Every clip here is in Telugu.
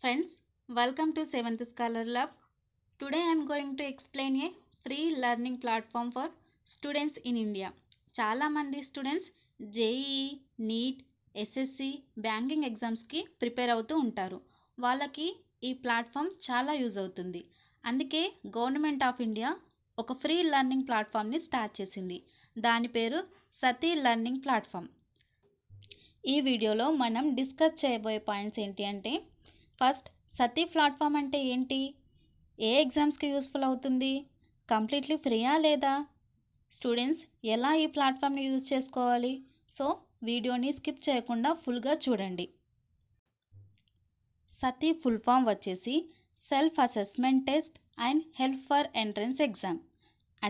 Friends, welcome to 7th Scholar Lab. Today I am going to explain a free learning platform for students in India. చాలా మంది students JEE, NEET, SSC, banking ఎగ్జామ్స్కి ప్రిపేర్ అవుతూ ఉంటారు. వాళ్ళకి ఈ ప్లాట్ఫామ్ చాలా యూజ్ అవుతుంది. అందుకే గవర్నమెంట్ ఆఫ్ ఇండియా ఒక ఫ్రీ లెర్నింగ్ ప్లాట్ఫామ్ని స్టార్ట్ చేసింది. దాని పేరు సతీ లెర్నింగ్ ప్లాట్ఫామ్. ఈ వీడియోలో మనం డిస్కస్ చేయబోయే పాయింట్స్ ఏంటి అంటే, ఫస్ట్ సతీ ప్లాట్ఫామ్ అంటే ఏంటి, ఏ ఎగ్జామ్స్కి యూస్ఫుల్ అవుతుంది, కంప్లీట్లీ ఫ్రీయా లేదా, స్టూడెంట్స్ ఎలా ఈ ప్లాట్ఫామ్ని యూజ్ చేసుకోవాలి. సో వీడియోని స్కిప్ చేయకుండా ఫుల్గా చూడండి. సతీ ఫుల్ ఫామ్ వచ్చేసి self assessment test and help for entrance exam.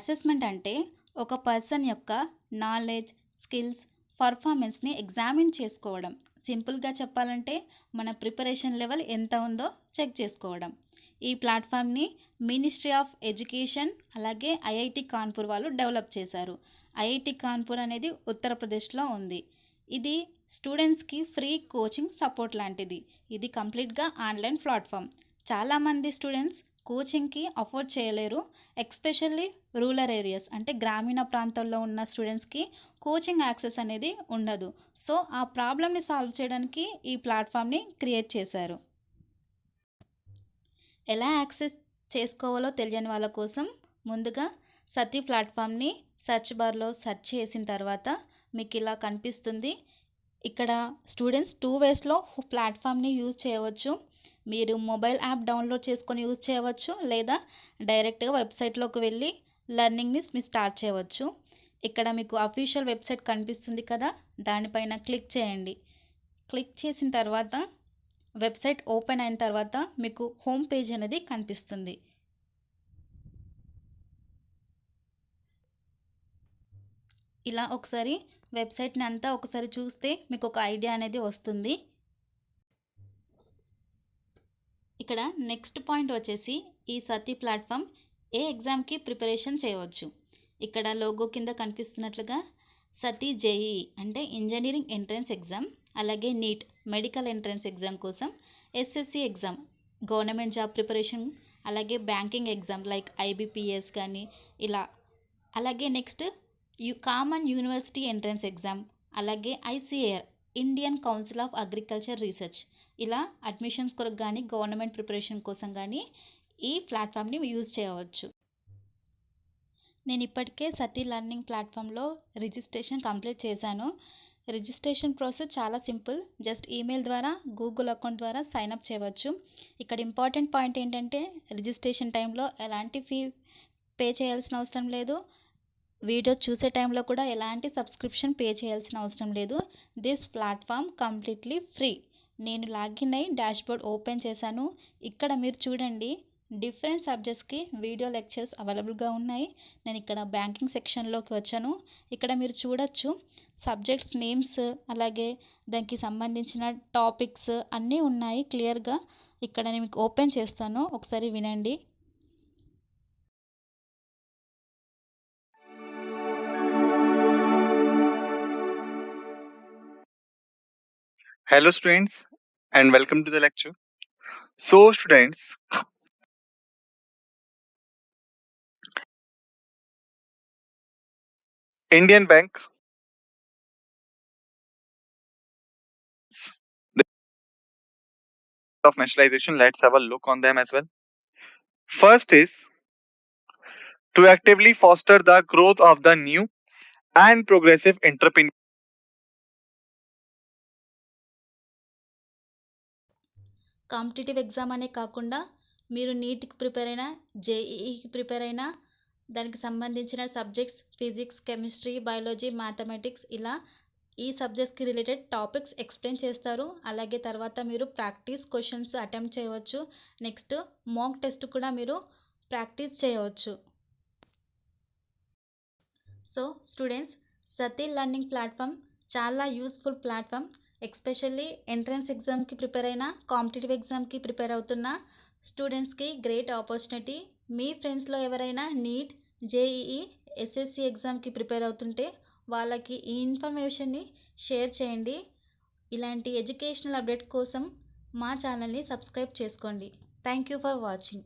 Assessment అంటే ఒక పర్సన్ యొక్క నాలెడ్జ్, స్కిల్స్, పర్ఫార్మెన్స్ని ఎగ్జామిన్ చేసుకోవడం. సింపుల్గా చెప్పాలంటే మన ప్రిపరేషన్ లెవెల్ ఎంత ఉందో చెక్ చేసుకోవడం. ఈ ప్లాట్ఫామ్ని మినిస్ట్రీ ఆఫ్ ఎడ్యుకేషన్ అలాగే ఐఐటి కాన్పూర్ వాళ్ళు డెవలప్ చేశారు. ఐఐటి కాన్పూర్ అనేది ఉత్తరప్రదేశ్లో ఉంది. ఇది స్టూడెంట్స్కి ఫ్రీ కోచింగ్ సపోర్ట్ లాంటిది. ఇది కంప్లీట్గా ఆన్లైన్ ప్లాట్ఫామ్. చాలామంది స్టూడెంట్స్ కోచింగ్కి అఫోర్డ్ చేయలేరు. ఎక్స్పెషల్లీ రూరల్ ఏరియాస్ అంటే గ్రామీణ ప్రాంతాల్లో ఉన్న స్టూడెంట్స్కి కోచింగ్ యాక్సెస్ అనేది ఉండదు. సో ఆ ప్రాబ్లమ్ని సాల్వ్ చేయడానికి ఈ ప్లాట్ఫామ్ని క్రియేట్ చేశారు. ఎలా యాక్సెస్ చేసుకోవాలో తెలియని వాళ్ళ కోసం ముందుగా సతీ ప్లాట్ఫామ్ని సెర్చ్ బార్లో సెర్చ్ చేసిన తర్వాత మీకు ఇలా కనిపిస్తుంది. ఇక్కడ స్టూడెంట్స్ 2 వేస్లో ప్లాట్ఫామ్ని యూజ్ చేయవచ్చు. మీరు మొబైల్ యాప్ డౌన్లోడ్ చేసుకొని యూజ్ చేయవచ్చు, లేదా డైరెక్ట్గా వెబ్సైట్లోకి వెళ్ళి లెర్నింగ్ని మీరు స్టార్ట్ చేయవచ్చు. ఇక్కడ మీకు అఫీషియల్ వెబ్సైట్ కనిపిస్తుంది కదా, దానిపైన క్లిక్ చేయండి. క్లిక్ చేసిన తర్వాత వెబ్సైట్ ఓపెన్ అయిన తర్వాత మీకు హోమ్ పేజ్ అనేది కనిపిస్తుంది. ఇలా ఒకసారి వెబ్సైట్ని అంతా ఒకసారి చూస్తే మీకు ఒక ఐడియా అనేది వస్తుంది. ఇక్కడ నెక్స్ట్ పాయింట్ వచ్చేసి ఈ సతీ ప్లాట్ఫామ్ ఏ ఎగ్జామ్కి ప్రిపరేషన్ చేయవచ్చు. ఇక్కడ లోగో కింద కనిపిస్తున్నట్లుగా సతీ జేఈఈ అంటే ఇంజనీరింగ్ ఎంట్రన్స్ ఎగ్జామ్, అలాగే నీట్ మెడికల్ ఎంట్రన్స్ ఎగ్జామ్ కోసం, SSC exam government job preparation, అలాగే బ్యాంకింగ్ ఎగ్జామ్ లైక్ ఐబిపిఎస్ కానీ ఇలా, అలాగే next common university entrance exam, అలాగే ICAR Indian council of agriculture research, ఇలా అడ్మిషన్స్ కొరకు కానీ గవర్నమెంట్ ప్రిపరేషన్ కోసం కానీ ఈ ప్లాట్ఫామ్ని యూజ్ చేయవచ్చు. నేను ఇప్పటికే సతీ లెర్నింగ్ ప్లాట్ఫామ్లో రిజిస్ట్రేషన్ కంప్లీట్ చేశాను. రిజిస్ట్రేషన్ ప్రాసెస్ చాలా సింపుల్. జస్ట్ ఈమెయిల్ ద్వారా, గూగుల్ అకౌంట్ ద్వారా సైన్అప్ చేయవచ్చు. ఇక్కడ ఇంపార్టెంట్ పాయింట్ ఏంటంటే, రిజిస్ట్రేషన్ టైంలో ఎలాంటి ఫీ పే చేయాల్సిన అవసరం లేదు. వీడియో చూసే టైంలో కూడా ఎలాంటి సబ్స్క్రిప్షన్ పే చేయాల్సిన అవసరం లేదు. This platform completely free. నేను లాగిన్ అయ్యి డాష్బోర్డ్ ఓపెన్ చేశాను. ఇక్కడ మీరు చూడండి, డిఫరెంట్ సబ్జెక్ట్స్కి వీడియో లెక్చర్స్ అవైలబుల్గా ఉన్నాయి. నేను ఇక్కడ బ్యాంకింగ్ సెక్షన్లోకి వచ్చాను. ఇక్కడ మీరు చూడొచ్చు సబ్జెక్ట్స్ నేమ్స్, అలాగే దానికి సంబంధించిన టాపిక్స్ అన్నీ ఉన్నాయి క్లియర్గా. ఇక్కడ నేను మీకు ఓపెన్ చేస్తాను, ఒకసారి వినండి. Hello students and welcome to the lecture. So students, Indian Bank of nationalization, let's have a look on them as well. First is to actively foster the growth of the new and progressive entrepreneur. Competitive exam అనే కాకుండా మీరు నీట్కి ప్రిపేర్ అయినా, జేఈఈకి ప్రిపేర్ అయినా, దానికి సంబంధించిన subjects physics, chemistry, biology, mathematics ఇలా ఈ సబ్జెక్ట్స్కి రిలేటెడ్ టాపిక్స్ ఎక్స్ప్లెయిన్ చేస్తారు. అలాగే తర్వాత మీరు ప్రాక్టీస్ క్వశ్చన్స్ అటెంప్ట్ చేయవచ్చు. నెక్స్ట్ మాక్ టెస్ట్ కూడా మీరు ప్రాక్టీస్ చేయవచ్చు. సో స్టూడెంట్స్, సతీ లెర్నింగ్ ప్లాట్ఫామ్ చాలా యూస్ఫుల్ ప్లాట్ఫామ్. ఎస్పెషల్లీ ఎంట్రన్స్ ఎగ్జామ్కి ప్రిపేర్ అయినా, కాంపిటేటివ్ ఎగ్జామ్కి ప్రిపేర్ అవుతున్న స్టూడెంట్స్కి గ్రేట్ ఆపర్చునిటీ. మీ ఫ్రెండ్స్లో ఎవరైనా నీట్, జేఈఈ, ఎస్ఎస్సి ఎగ్జామ్కి ప్రిపేర్ అవుతుంటే వాళ్ళకి ఈ ఇన్ఫర్మేషన్ని షేర్ చేయండి. ఇలాంటి ఎడ్యుకేషనల్ అప్డేట్ కోసం మా ఛానల్ని సబ్స్క్రైబ్ చేసుకోండి. Thank you for watching.